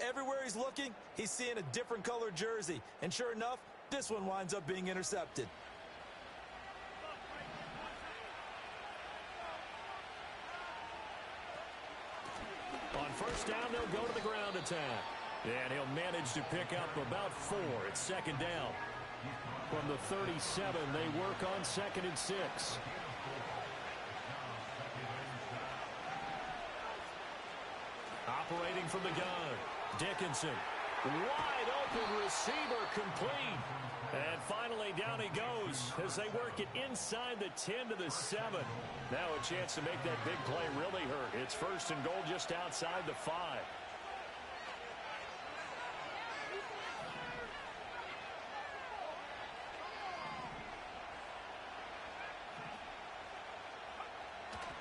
everywhere he's looking, he's seeing a different colored jersey. And sure enough, this one winds up being intercepted. On first down, they'll go to the ground attack. And he'll manage to pick up about 4. It's second down. From the 37, they work on 2nd and 6. Operating from the gun, Dickinson. Wide open receiver complete. And finally down he goes as they work it inside the 10 to the 7. Now a chance to make that big play really hurt. It's 1st and goal just outside the 5.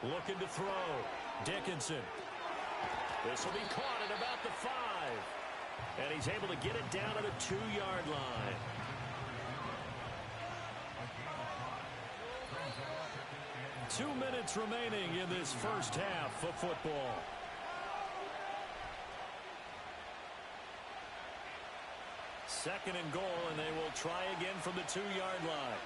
Looking to throw. Dickinson. This will be caught at about the 5. And he's able to get it down to the 2-yard line. Two minutes remaining in this first half of football. Second and goal, and they will try again from the 2-yard line.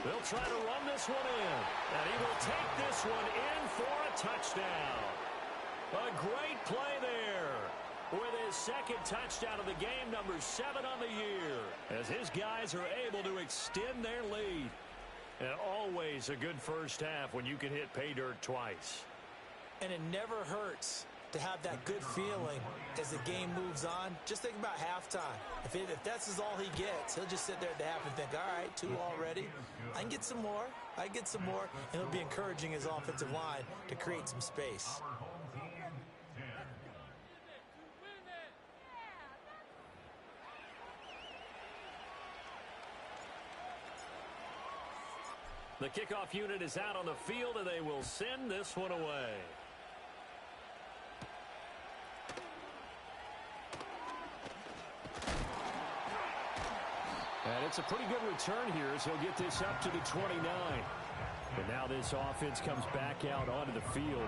They'll try to run this one in, and he will take this one in for a touchdown. A great play there with his second touchdown of the game, number 7 on the year, as his guys are able to extend their lead. And always a good first half when you can hit pay dirt twice. And it never hurts to have that good feeling as the game moves on. Just think about halftime. If that's all he gets, he'll just sit there at the half and think, all right, 2 already. I can get some more. I can get some more. And he'll be encouraging his offensive line to create some space. The kickoff unit is out on the field, and they will send this one away. And it's a pretty good return here as he'll get this up to the 29. And now this offense comes back out onto the field.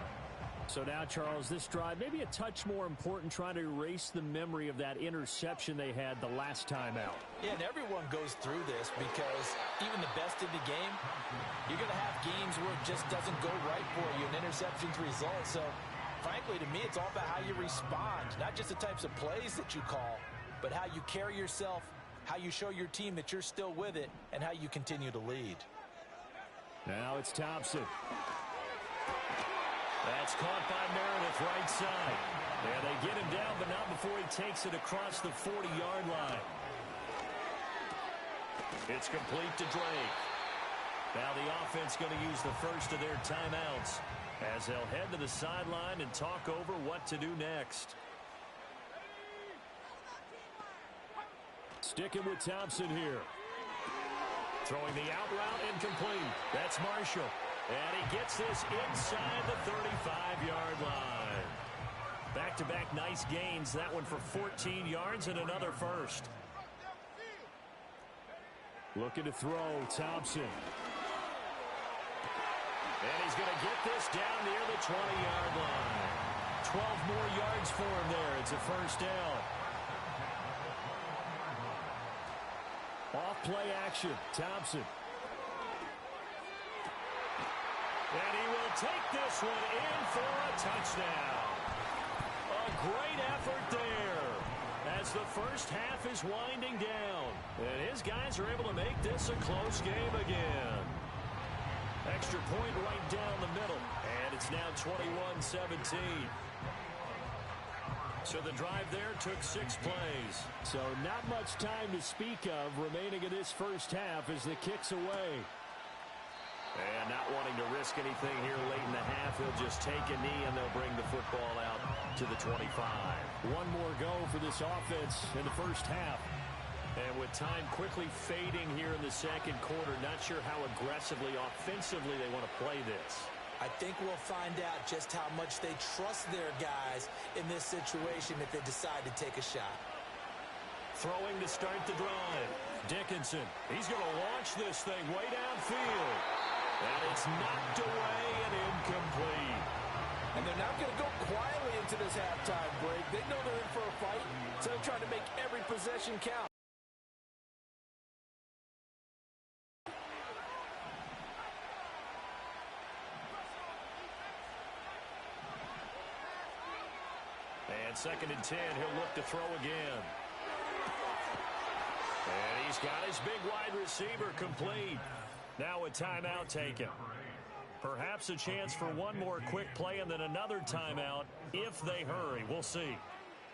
So now, Charles, this drive maybe a touch more important, trying to erase the memory of that interception they had the last time out. Yeah, and everyone goes through this because even the best in the game, you're going to have games where it just doesn't go right for you, and interceptions result. So, frankly, to me, it's all about how you respond, not just the types of plays that you call, but how you carry yourself, how you show your team that you're still with it, and how you continue to lead. Now it's Thompson. That's caught by Meredith right side. Yeah, they get him down, but not before he takes it across the 40-yard line. It's complete to Drake. Now the offense going to use the first of their timeouts as they'll head to the sideline and talk over what to do next. Sticking with Thompson here. Throwing the out route incomplete. That's Marshall. And he gets this inside the 35-yard line. Back-to-back nice gains. That one for 14 yards and another first. Looking to throw, Thompson. And he's going to get this down near the 20-yard line. 12 more yards for him there. It's a first down. Off play action, Thompson. And he will take this one in for a touchdown. A great effort there as the first half is winding down. And his guys are able to make this a close game again. Extra point right down the middle. And it's now 21-17. So the drive there took 6 plays. So not much time to speak of remaining in this first half as the kick's away. And not wanting to risk anything here late in the half, he'll just take a knee and they'll bring the football out to the 25. One more go for this offense in the first half. And with time quickly fading here in the second quarter, not sure how aggressively, offensively they want to play this. I think we'll find out just how much they trust their guys in this situation if they decide to take a shot. Throwing to start the drive. Dickinson, he's going to launch this thing way downfield. And it's knocked away and incomplete. And they're not going to go quietly into this halftime break. They know they're in for a fight, so they're trying to make every possession count. And 2nd and 10, he'll look to throw again. And he's got his big wide receiver complete. Now a timeout taken. Perhaps a chance for one more quick play and then another timeout if they hurry. We'll see.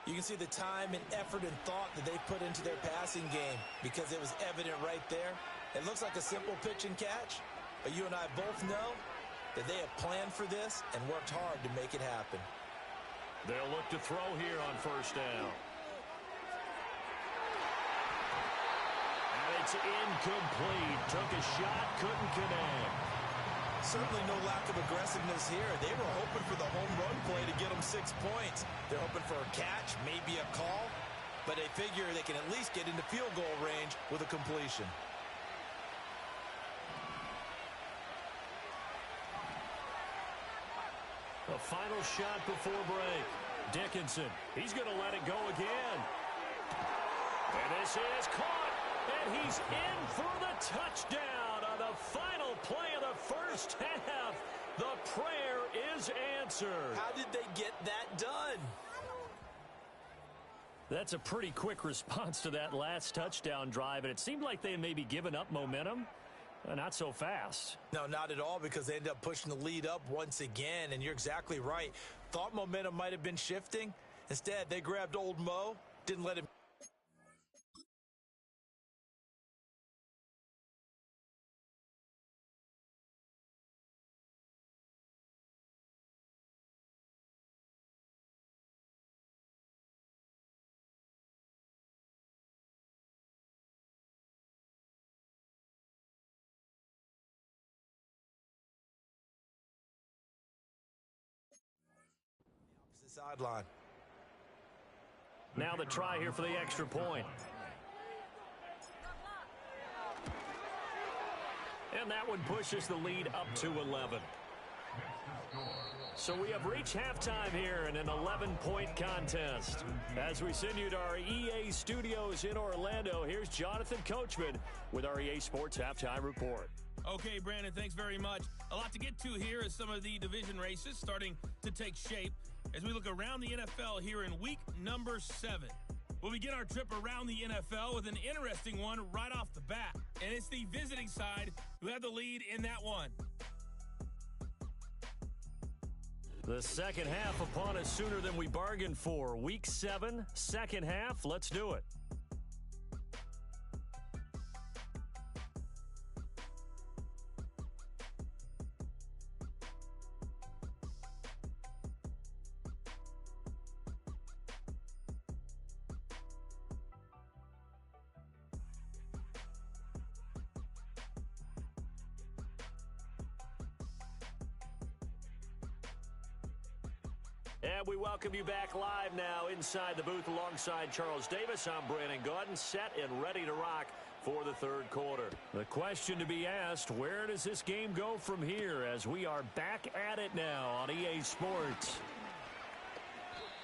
You can see the time and effort and thought that they put into their passing game because it was evident right there. It looks like a simple pitch and catch, but you and I both know that they have planned for this and worked hard to make it happen. They'll look to throw here on 1st down. And it's incomplete. Took a shot, couldn't connect. Certainly no lack of aggressiveness here. They were hoping for the home run play to get them 6 points. They're hoping for a catch, maybe a call, but they figure they can at least get into field goal range with a completion. A final shot before break. Dickinson, he's going to let it go again. And this is caught, and he's in for the touchdown on the final play of the 1st half. The prayer is answered. How did they get that done? That's a pretty quick response to that last touchdown drive, and it seemed like they had maybe given up momentum. Not so fast. No, not at all, because they ended up pushing the lead up once again, and you're exactly right. Thought momentum might have been shifting. Instead, they grabbed old Mo, didn't let him. Sideline. Now the try here for the extra point. And that one pushes the lead up to 11. So we have reached halftime here in an 11-point contest. As we send you to our EA studios in Orlando, here's Jonathan Coachman with our EA Sports Halftime Report. Okay, Brandon, thanks very much. A lot to get to here as some of the division races starting to take shape as we look around the NFL here in week number 7. We'll begin our trip around the NFL with an interesting one right off the bat. And it's the visiting side who have the lead in that one. The second half upon us sooner than we bargained for. Week 7, second half. Let's do it. And we welcome you back live now inside the booth alongside Charles Davis. I'm Brandon Gaudin, set and ready to rock for the third quarter. The question to be asked, where does this game go from here as we are back at it now on EA Sports?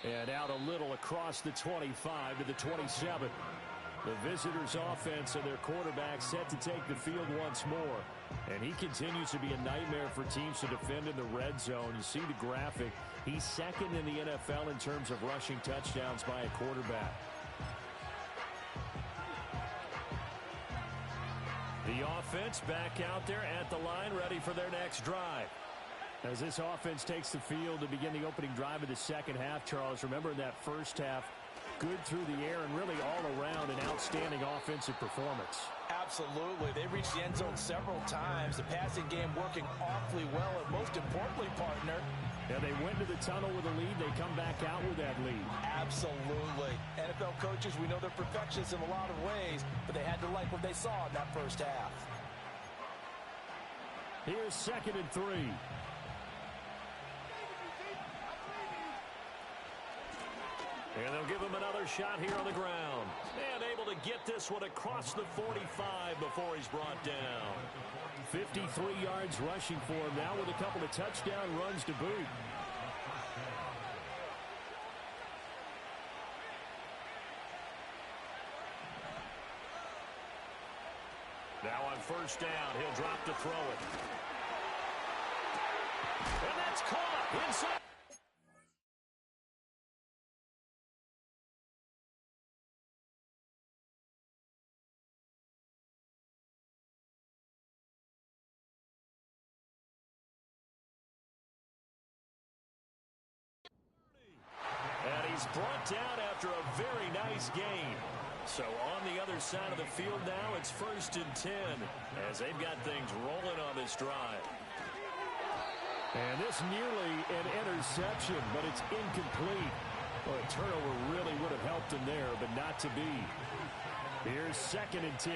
And out a little across the 25 to the 27. The visitors' offense and their quarterback set to take the field once more. And he continues to be a nightmare for teams to defend in the red zone. You see the graphic. He's second in the NFL in terms of rushing touchdowns by a quarterback. The offense back out there at the line, ready for their next drive. As this offense takes the field to begin the opening drive of the second half, Charles, remember in that first half, good through the air and really all around an outstanding offensive performance. Absolutely. They reached the end zone several times. The passing game working awfully well, and most importantly, partner, yeah, they went to the tunnel with a lead. They come back out with that lead. Absolutely. NFL coaches, we know they're perfectionists in a lot of ways, but they had to like what they saw in that first half. Here's 2nd and 3. And they'll give him another shot here on the ground. And able to get this one across the 45 before he's brought down. 53 yards rushing for him now with a couple of touchdown runs to boot. Now on first down, he'll drop to throw it. And that's caught inside. And he's brought down after a very nice gain. So on the other side of the field now, it's 1st and 10 as they've got things rolling on this drive. And this nearly an interception, but it's incomplete. Well, a turnover really would have helped him there, but not to be. Here's 2nd and 10.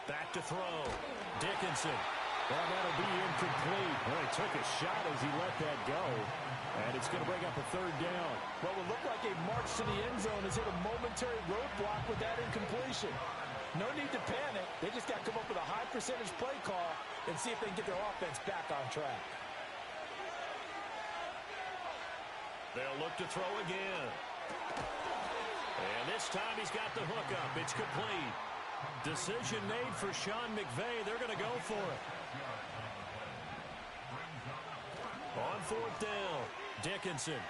Back to throw. Dickinson. Well, that'll be incomplete. Well, he took a shot as he let that go. And it's going to bring up a 3rd down. What would look like a march to the end zone has hit a momentary roadblock with that incompletion. No need to panic. They just got to come up with a high percentage play call and see if they can get their offense back on track. They'll look to throw again. And this time he's got the hook up. It's complete. Decision made for Sean McVay. They're going to go for it. On 4th down, Dickinson.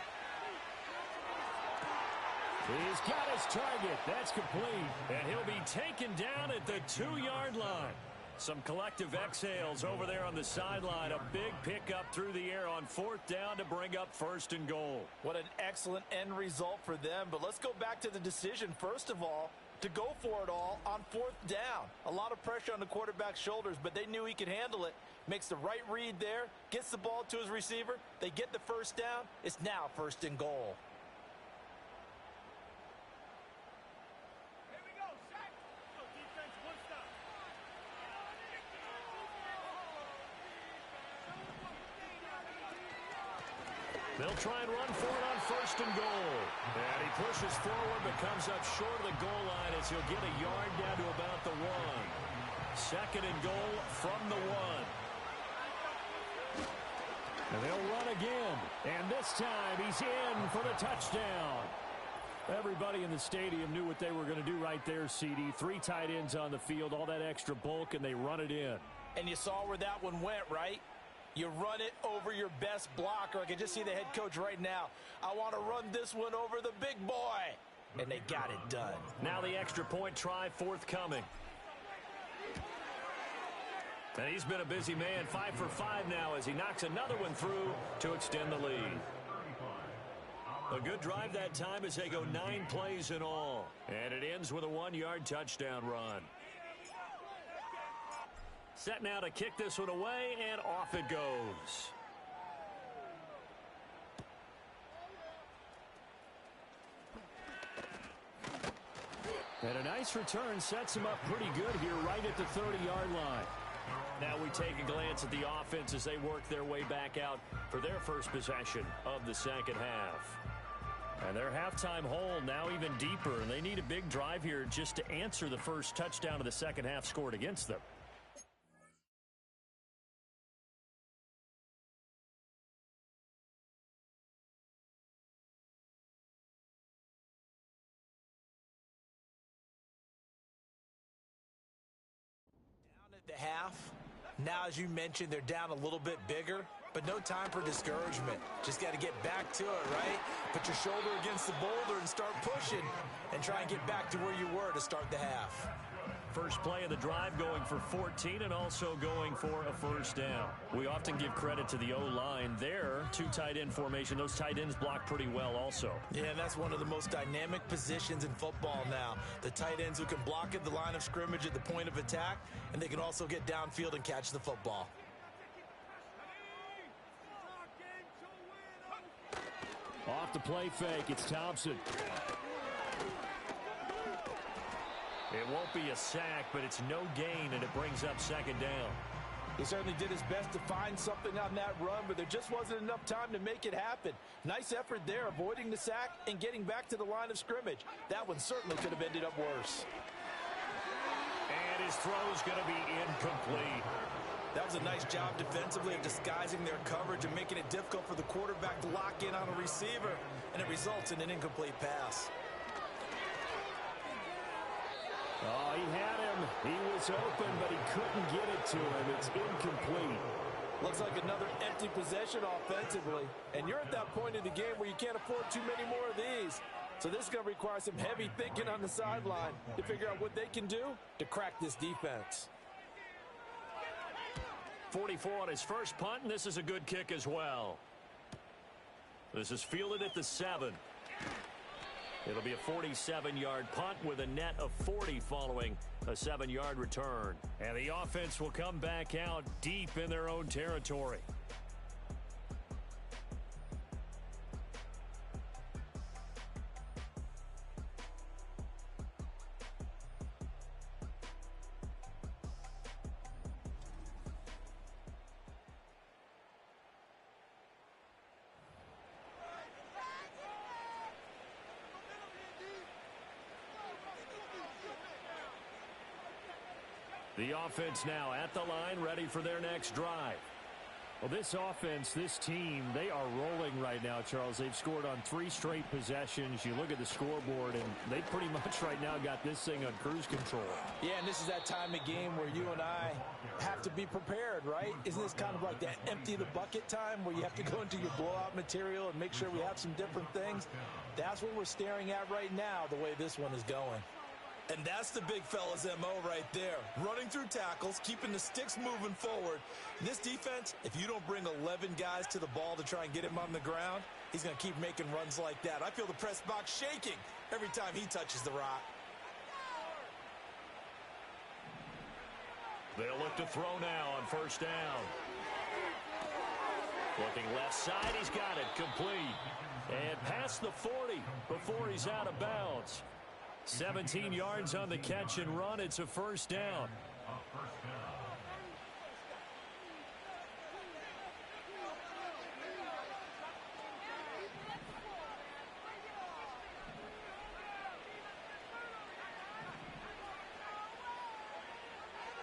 He's got his target. That's complete. And he'll be taken down at the 2-yard line. Some collective exhales over there on the sideline. A big pickup through the air on 4th down to bring up 1st and goal. What an excellent end result for them. But let's go back to the decision, first of all, to go for it all on 4th down. A lot of pressure on the quarterback's shoulders, but they knew he could handle it. Makes the right read there, gets the ball to his receiver. They get the 1st down. It's now 1st and goal. They'll try and run for it on 1st and goal. And he pushes forward but comes up short of the goal line as he'll get a yard down to about the 1. 2nd and goal from the 1. And they'll run again. And this time he's in for the touchdown. Everybody in the stadium knew what they were going to do right there, CD. 3 tight ends on the field, all that extra bulk, and they run it in. And you saw where that one went, right? You run it over your best blocker. I can just see the head coach right now. I want to run this one over the big boy. And they got it done. Now the extra point try forthcoming. And he's been a busy man, 5 for 5 now as he knocks another one through to extend the lead. A good drive that time as they go 9 plays in all. And it ends with a 1-yard touchdown run. Set now to kick this one away, and off it goes. And a nice return sets him up pretty good here right at the 30-yard line. Now we take a glance at the offense as they work their way back out for their first possession of the second half. And their halftime hole now even deeper, and they need a big drive here just to answer the first touchdown of the second half scored against them. The half. Now, as you mentioned, they're down a little bit bigger, but no time for discouragement. Just got to get back to it, right? Put your shoulder against the boulder and start pushing and try and get back to where you were to start the half. First play of the drive going for 14 and also going for a first down. We often give credit to the O-line there. 2 tight end formation. Those tight ends block pretty well also. Yeah, and that's one of the most dynamic positions in football now. The tight ends who can block at the line of scrimmage at the point of attack, and they can also get downfield and catch the football. Off the play fake, it's Thompson. It won't be a sack, but it's no gain, and it brings up second down. He certainly did his best to find something on that run, but there just wasn't enough time to make it happen. Nice effort there, avoiding the sack and getting back to the line of scrimmage. That one certainly could have ended up worse. And his throw's going to be incomplete. That was a nice job defensively of disguising their coverage and making it difficult for the quarterback to lock in on a receiver, and it results in an incomplete pass. Oh, he had him. He was open, but he couldn't get it to him. It's incomplete. Looks like another empty possession offensively, and you're at that point in the game where you can't afford too many more of these. So this is going to require some heavy thinking on the sideline to figure out what they can do to crack this defense. 44 on his first punt, and this is a good kick as well. This is fielded at the 7. It'll be a 47-yard punt with a net of 40 following a 7-yard return. And the offense will come back out deep in their own territory. The offense now at the line, ready for their next drive. Well, this offense, this team, they are rolling right now, Charles. They've scored on 3 straight possessions. You look at the scoreboard, and they pretty much right now got this thing on cruise control. Yeah, and this is that time of game where you and I have to be prepared, right? Isn't this kind of like that empty the bucket time where you have to go into your blowout material and make sure we have some different things? That's what we're staring at right now, the way this one is going. And that's the big fella's MO right there. Running through tackles, keeping the sticks moving forward. In this defense, if you don't bring 11 guys to the ball to try and get him on the ground, he's going to keep making runs like that. I feel the press box shaking every time he touches the rock. They'll look to throw now on first down. Looking left side, he's got it complete. And past the 40 before he's out of bounds. 17 yards on the catch and run. It's a first down.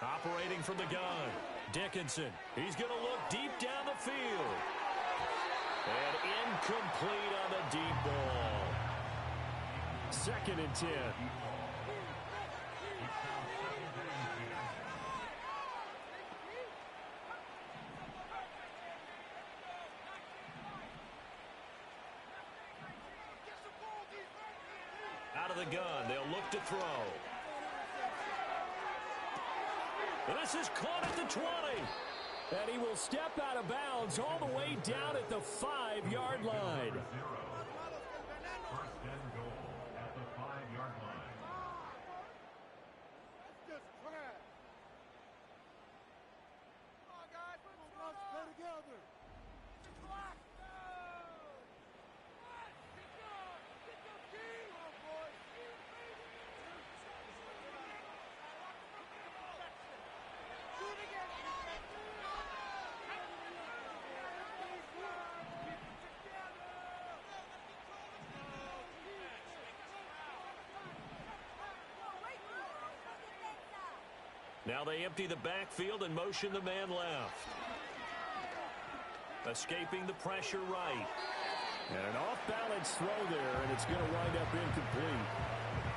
Operating from the gun, Dickinson. He's going to look deep down the field. And incomplete on the deep ball. 2nd and 10. Out of the gun, they'll look to throw. This is caught at the 20. And he will step out of bounds all the way down at the 5-yard line. Now they empty the backfield and motion the man left. Escaping the pressure right. And an off-balance throw there, and it's going to wind up incomplete.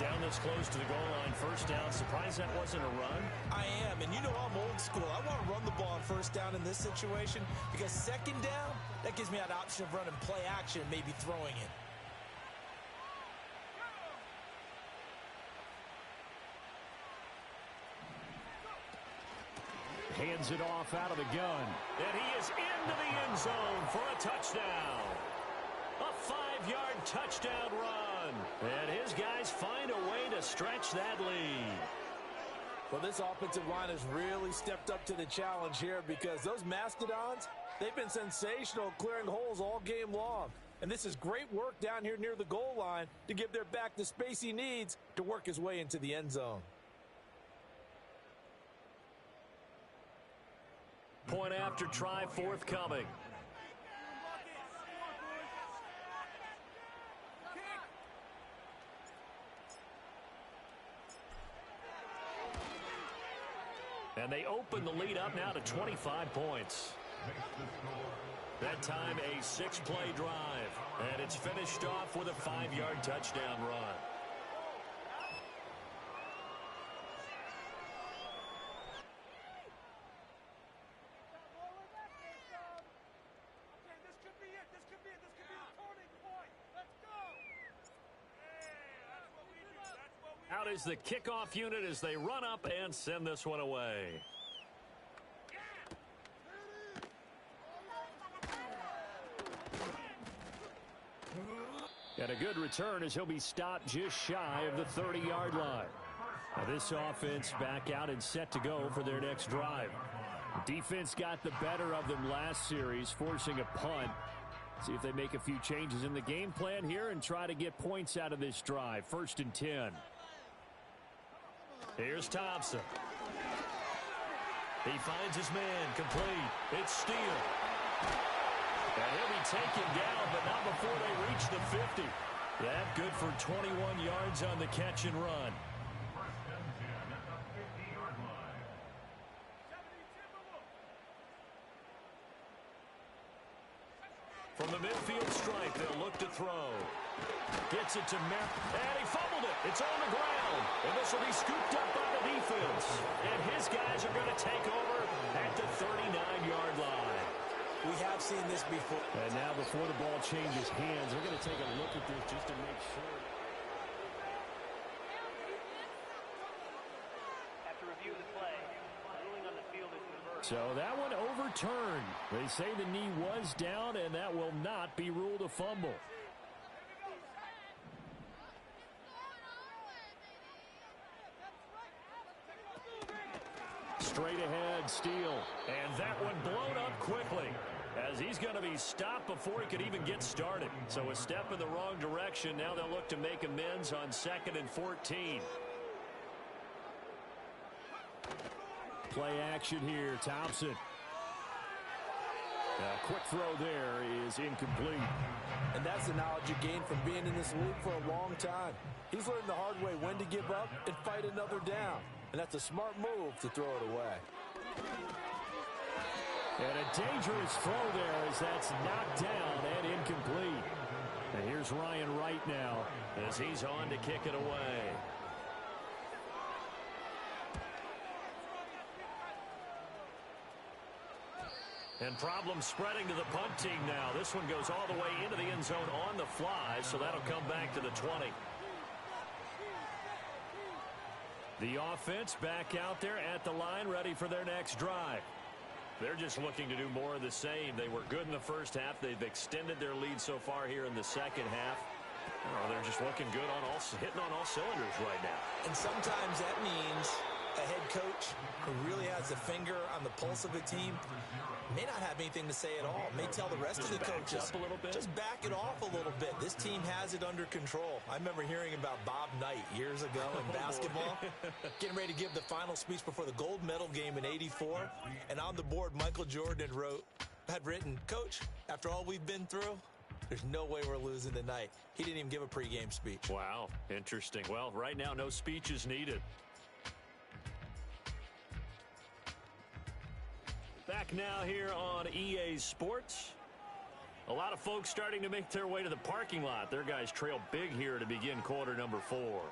Down this close to the goal line, first down. Surprised that wasn't a run? I am, and you know I'm old school. I want to run the ball on first down in this situation because second down, that gives me that option of running play action and maybe throwing it. Hands it off out of the gun. And he is into the end zone for a touchdown. A 5-yard touchdown run. And his guys find a way to stretch that lead. Well, this offensive line has really stepped up to the challenge here because those Mastodons, they've been sensational clearing holes all game long. And this is great work down here near the goal line to give their back the space he needs to work his way into the end zone. Point after try forthcoming. And they open the lead up now to 25 points. That time a 6-play drive. And it's finished off with a 5-yard touchdown run. Out is the kickoff unit as they run up and send this one away. And a good return as he'll be stopped just shy of the 30-yard line. Now this offense back out and set to go for their next drive. The defense got the better of them last series, forcing a punt. See if they make a few changes in the game plan here and try to get points out of this drive. 1st and 10. Here's Thompson. He finds his man complete. It's Steele. And he'll be taken down, but not before they reach the 50. That good for 21 yards on the catch and run. From the midfield stripe, they'll look to throw. Gets it to Merritt, and he fumbled it. It's on the ground, and this will be scooped up by the defense. And his guys are going to take over at the 39-yard line. We have seen this before. And now before the ball changes hands, we're going to take a look at this just to make sure. After review of the play, ruling on the field is reversed. So that one overturned. They say the knee was down, and that will not be ruled a fumble. Straight ahead, Steele. And that one blown up quickly as he's going to be stopped before he could even get started. So a step in the wrong direction. Now they'll look to make amends on 2nd and 14. Play action here. Thompson. A quick throw there is incomplete. And that's the knowledge you gain from being in this league for a long time. He's learned the hard way when to give up and fight another down. And that's a smart move to throw it away. And a dangerous throw there as that's knocked down and incomplete. And here's Ryan Wright now as he's on to kick it away. And problems spreading to the punt team now. This one goes all the way into the end zone on the fly, so that'll come back to the 20. The offense back out there at the line, ready for their next drive. They're just looking to do more of the same. They were good in the first half. They've extended their lead so far here in the second half. Oh, they're just looking good hitting on all cylinders right now. And sometimes that means a head coach who really has a finger on the pulse of the team may not have anything to say at all. May tell the rest of the coaches, up a little bit. Just back it off a little bit. This team has it under control. I remember hearing about Bob Knight years ago in basketball, getting ready to give the final speech before the gold medal game in '84. And on the board, Michael Jordan had written, "Coach, after all we've been through, there's no way we're losing tonight." He didn't even give a pregame speech. Wow, interesting. Well, right now, no speech is needed. Back now here on EA Sports. A lot of folks starting to make their way to the parking lot. Their guys trail big here to begin quarter number 4.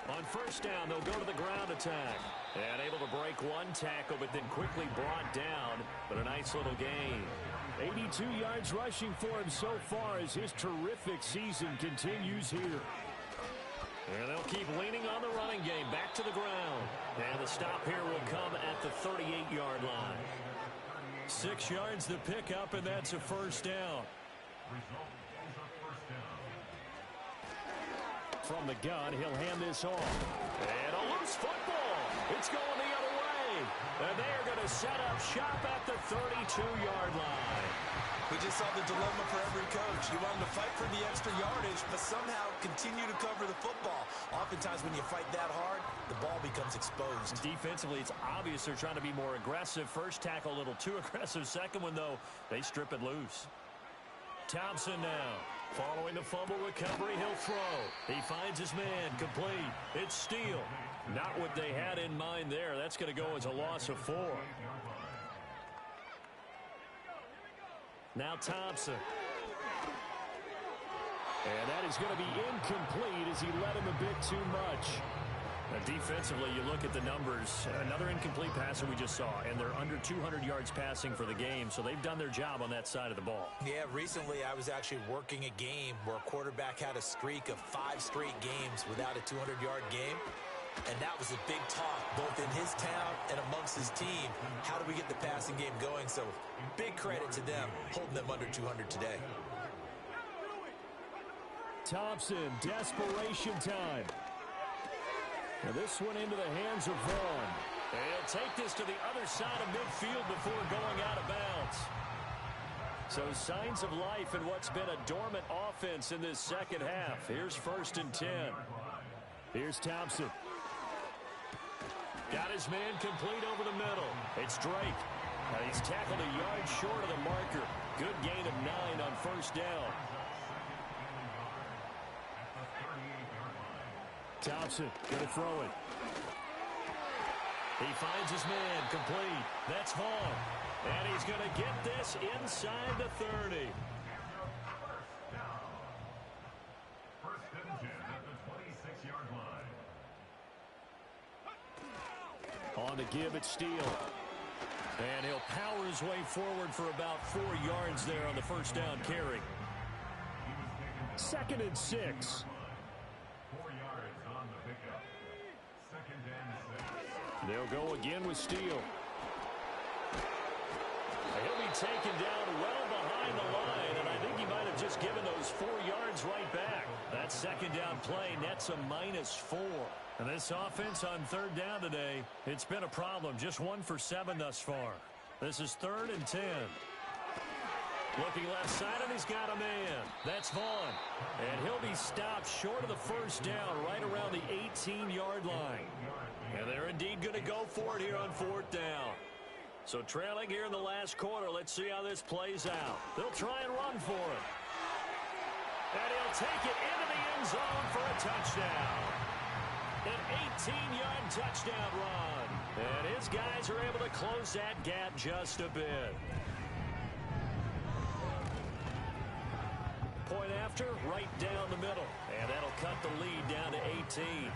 On first down, they'll go to the ground attack. And able to break one tackle, but then quickly brought down. But a nice little gain. 82 yards rushing for him so far as his terrific season continues here. And they'll keep leaning on the running game. Back to the ground. And the stop here will come at the 38-yard line. 6 yards to pick up, and that's a first down. From the gun, he'll hand this off. And a loose football. It's going the other way. And they are going to set up shop at the 32-yard line. We just saw the dilemma for every coach. You want them to fight for the extra yardage, but somehow continue to cover the football. Oftentimes when you fight that hard, the ball becomes exposed. Defensively, it's obvious they're trying to be more aggressive. First tackle a little too aggressive. Second one, though, they strip it loose. Thompson now. Following the fumble recovery, he'll throw. He finds his man, complete. It's Steele. Not what they had in mind there. That's going to go as a loss of 4. Now Thompson. And that is going to be incomplete as he led him a bit too much. Defensively, you look at the numbers. Another incomplete passer we just saw, and they're under 200 yards passing for the game, so they've done their job on that side of the ball. Yeah, recently I was actually working a game where a quarterback had a streak of 5 straight games without a 200-yard game, and that was a big talk both in his town and amongst his team. How do we get the passing game going? So big credit to them holding them under 200 today. Thompson, desperation time. Now this one into the hands of Vaughn. He'll take this to the other side of midfield before going out of bounds. So signs of life in what's been a dormant offense in this second half. Here's 1st and 10. Here's Thompson. Got his man complete over the middle. It's Drake. He's tackled a yard short of the marker. Good gain of 9 on 1st down. Thompson going to throw it. He finds his man complete. That's Vaughn. And he's going to get this inside the 30. First and 10 at the 26-yard line. On the give, it's Steele. And he'll power his way forward for about 4 yards there on the 1st down carry. 2nd and 6. 4 yards on the pickup. 2nd and 6. They'll go again with Steele. He'll be taken down well behind the line, and I think he might have just given those 4 yards right back. That 2nd down play nets a -4. And this offense on 3rd down today, it's been a problem. Just 1 for 7 thus far. This is 3rd and 10. Looking left side, and he's got a man. That's Vaughn. And he'll be stopped short of the 1st down, right around the 18-yard line. And they're indeed going to go for it here on 4th down. So trailing here in the last quarter, let's see how this plays out. They'll try and run for it. And he'll take it into the end zone for a touchdown. An 18-yard touchdown run. And his guys are able to close that gap just a bit. Point after, right down the middle. And that'll cut the lead down to 18.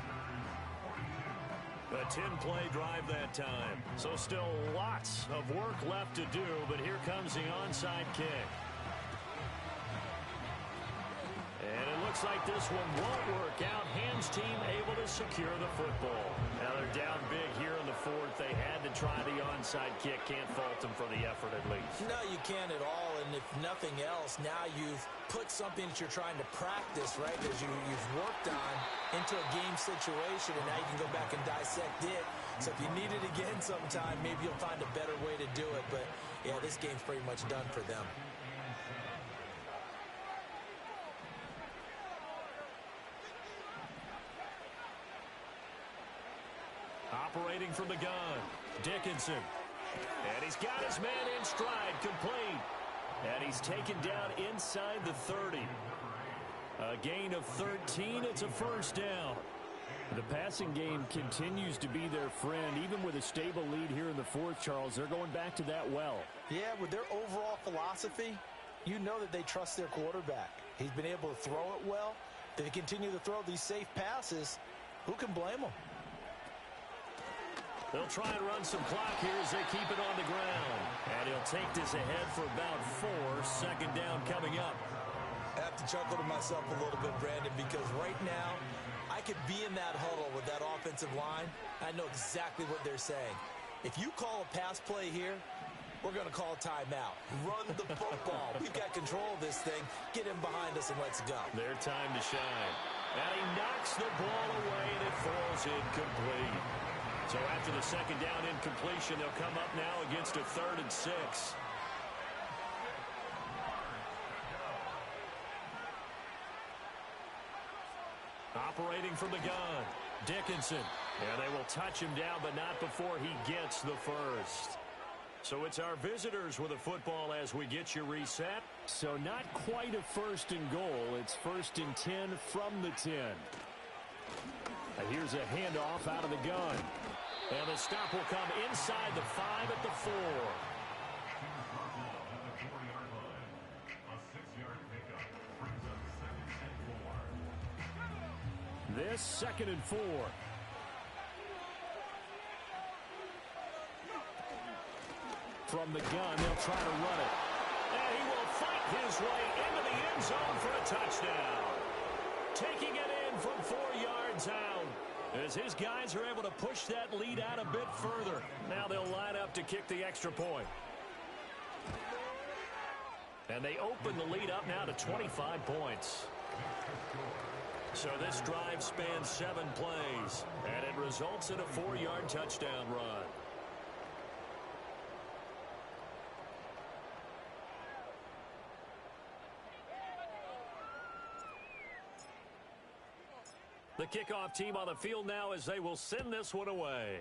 A 10-play drive that time. So still lots of work left to do, but here comes the onside kick. And it looks like this one won't work out. Hams team able to secure the football. Now they're down big here in the 4th. They had to try the onside kick. Can't fault them for the effort at least. No, you can't at all. And if nothing else, now you've put something that you're trying to practice, right, that you've worked on into a game situation, and now you can go back and dissect it. So if you need it again sometime, maybe you'll find a better way to do it. But, yeah, this game's pretty much done for them. Operating from the gun, Dickinson. And he's got his man in stride, complete. And he's taken down inside the 30. A gain of 13, it's a 1st down. The passing game continues to be their friend. Even with a stable lead here in the 4th, Charles, they're going back to that well. Yeah, with their overall philosophy, you know that they trust their quarterback. He's been able to throw it well. They continue to throw these safe passes. Who can blame them? They'll try and run some clock here as they keep it on the ground. And he'll take this ahead for about 4. 2nd down coming up. I have to chuckle to myself a little bit, Brandon, because right now I could be in that huddle with that offensive line. I know exactly what they're saying. If you call a pass play here, we're going to call a timeout. Run the football. We've got control of this thing. Get him behind us and let's go. Their time to shine. And he knocks the ball away, and it falls incomplete. So after the second down incompletion, they'll come up now against a 3rd and 6. Operating from the gun, Dickinson. And they will touch him down, but not before he gets the first. So it's our visitors with a football as we get you reset. So not quite a 1st and goal. It's 1st and 10 from the 10. Here's a handoff out of the gun. And the stop will come inside the 5 at the 4. This 2nd and 4. From the gun, they'll try to run it. And he will fight his way into the end zone for a touchdown. Taking it in from 4 yards out. As his guys are able to push that lead out a bit further. Now they'll line up to kick the extra point. And they open the lead up now to 25 points. So this drive spans 7 plays. And it results in a 4-yard touchdown run. The kickoff team on the field now as they will send this one away.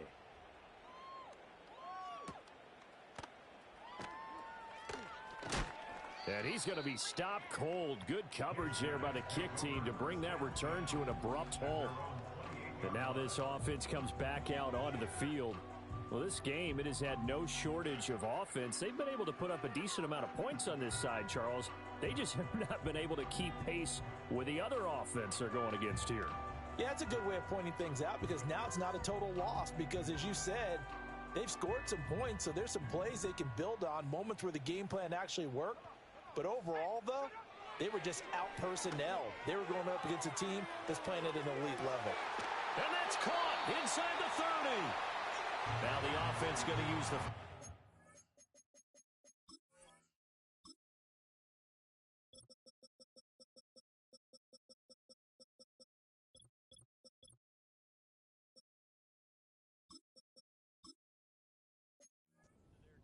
And he's going to be stopped cold. Good coverage there by the kick team to bring that return to an abrupt halt. And now this offense comes back out onto the field. Well, this game, it has had no shortage of offense. They've been able to put up a decent amount of points on this side, Charles. They just have not been able to keep pace with the other offense they're going against here. Yeah, it's a good way of pointing things out because now it's not a total loss because, as you said, they've scored some points, so there's some plays they can build on, moments where the game plan actually worked. But overall, though, they were just out-personnel. They were going up against a team that's playing at an elite level. And that's caught inside the 30. Now the offense going to use the...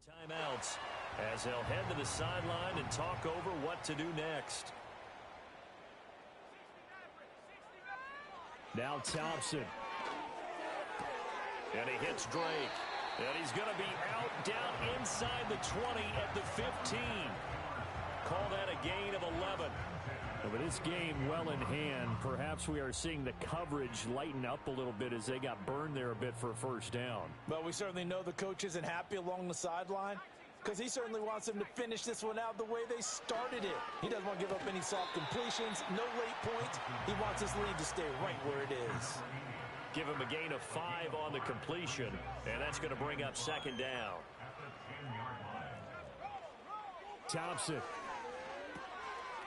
timeouts as they'll head to the sideline and talk over what to do next. Now Thompson. And he hits Drake. And he's going to be out down inside the 20 at the 15. Call that a gain of 11. But this game well in hand. Perhaps we are seeing the coverage lighten up a little bit as they got burned there a bit for a first down. But we certainly know the coach isn't happy along the sideline because he certainly wants them to finish this one out the way they started it. He doesn't want to give up any soft completions, no late points. He wants his lead to stay right where it is. Give him a gain of 5 on the completion, and that's going to bring up second down. Thompson.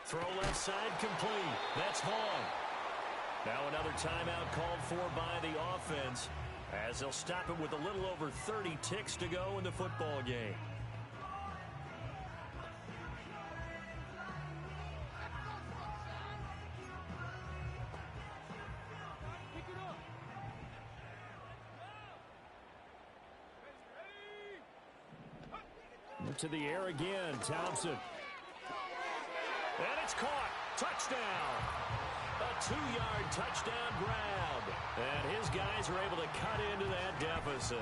Throw left side complete. That's Vaughn. Now another timeout called for by the offense as they'll stop it with a little over 30 ticks to go in the football game. To the air again, Thompson. And it's caught. Touchdown. A 2-yard touchdown grab. And his guys are able to cut into that deficit.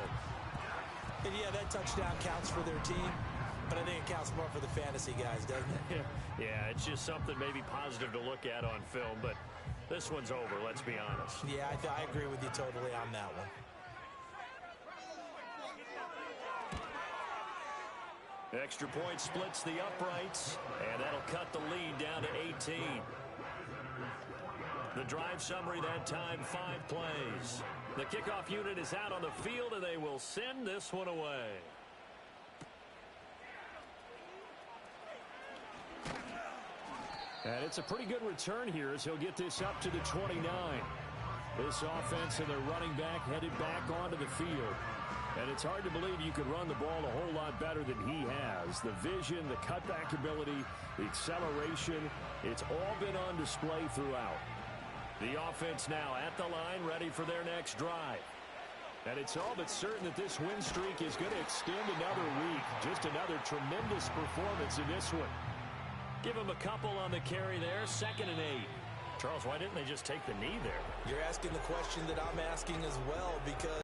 And yeah, that touchdown counts for their team, but I think it counts more for the fantasy guys, doesn't it? Yeah, it's just something maybe positive to look at on film, but this one's over, let's be honest. Yeah, I agree with you totally on that one. Extra point splits the uprights, and that'll cut the lead down to 18. The drive summary that time, 5 plays. The kickoff unit is out on the field, and they will send this one away. And it's a pretty good return here as he'll get this up to the 29. This offense and their running back headed back onto the field. And it's hard to believe you could run the ball a whole lot better than he has. The vision, the cutback ability, the acceleration, it's all been on display throughout. The offense now at the line, ready for their next drive. And it's all but certain that this win streak is going to extend another week. Just another tremendous performance in this one. Give him a couple on the carry there. 2nd and 8. Charles, why didn't they just take the knee there? You're asking the question that I'm asking as well, because